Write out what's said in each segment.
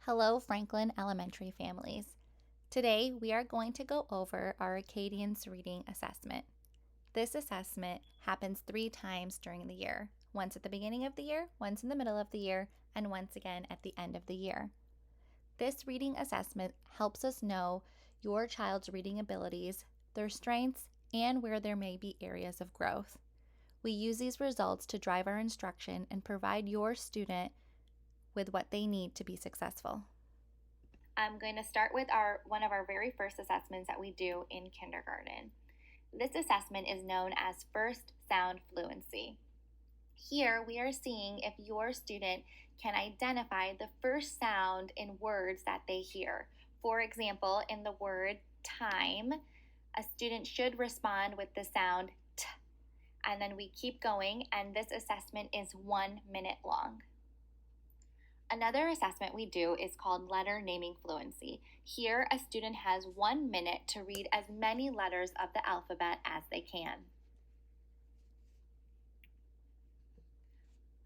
Hello, Franklin Elementary families. Today, we are going to go over our Acadience reading assessment. This assessment happens 3 times during the year, once at the beginning of the year, once in the middle of the year, and once again at the end of the year. This reading assessment helps us know your child's reading abilities, their strengths, and where there may be areas of growth. We use these results to drive our instruction and provide your student with what they need to be successful. I'm going to start with one of our very first assessments that we do in kindergarten. This assessment is known as First Sound Fluency. Here we are seeing if your student can identify the first sound in words that they hear. For example, in the word time, a student should respond with the sound T. And then we keep going, and this assessment is 1 minute long. Another assessment we do is called letter naming fluency. Here, a student has 1 minute to read as many letters of the alphabet as they can.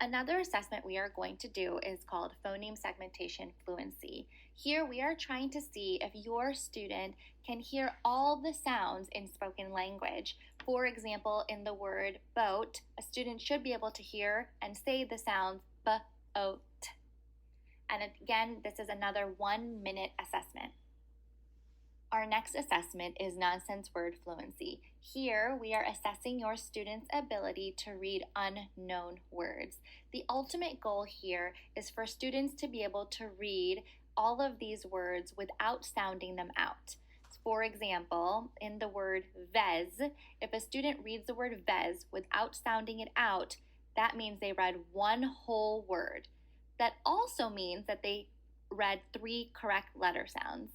Another assessment we are going to do is called phoneme segmentation fluency. Here, we are trying to see if your student can hear all the sounds in spoken language. For example, in the word boat, a student should be able to hear and say the sounds b-o-t. And again, this is another 1 minute assessment. Our next assessment is nonsense word fluency. Here, we are assessing your student's ability to read unknown words. The ultimate goal here is for students to be able to read all of these words without sounding them out. For example, in the word vez, if a student reads the word vez without sounding it out, that means they read one whole word. That also means that they read 3 correct letter sounds.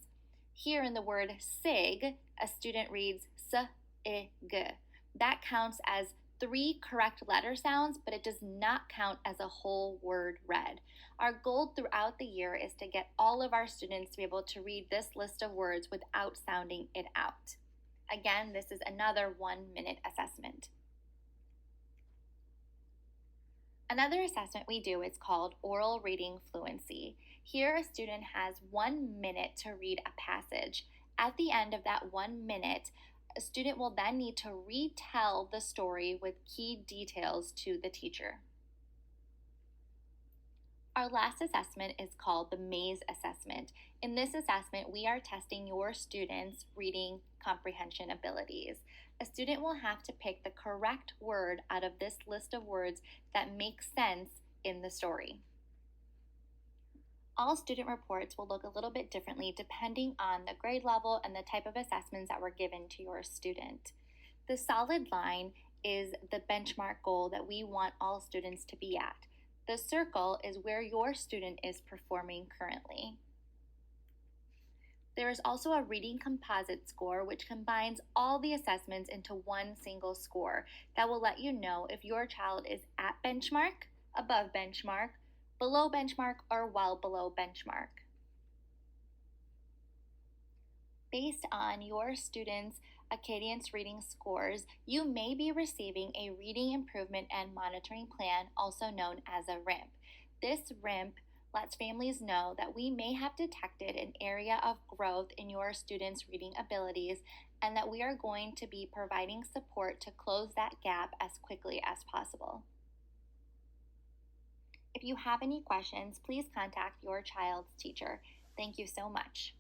Here in the word sig, a student reads s-i-g. That counts as 3 correct letter sounds, but it does not count as a whole word read. Our goal throughout the year is to get all of our students to be able to read this list of words without sounding it out. Again, this is another 1 minute assessment. Another assessment we do is called oral reading fluency. Here, a student has 1 minute to read a passage. At the end of that 1 minute, a student will then need to retell the story with key details to the teacher. Our last assessment is called the maze assessment. In this assessment, we are testing your students' reading comprehension abilities. A student will have to pick the correct word out of this list of words that make sense in the story. All student reports will look a little bit differently depending on the grade level and the type of assessments that were given to your student. The solid line is the benchmark goal that we want all students to be at. The circle is where your student is performing currently. There is also a reading composite score, which combines all the assessments into one single score that will let you know if your child is at benchmark, above benchmark, below benchmark, or well below benchmark. Based on your students' Acadience reading scores, you may be receiving a Reading Improvement and Monitoring Plan, also known as a RIMP. This RIMP lets families know that we may have detected an area of growth in your students' reading abilities and that we are going to be providing support to close that gap as quickly as possible. If you have any questions, please contact your child's teacher. Thank you so much.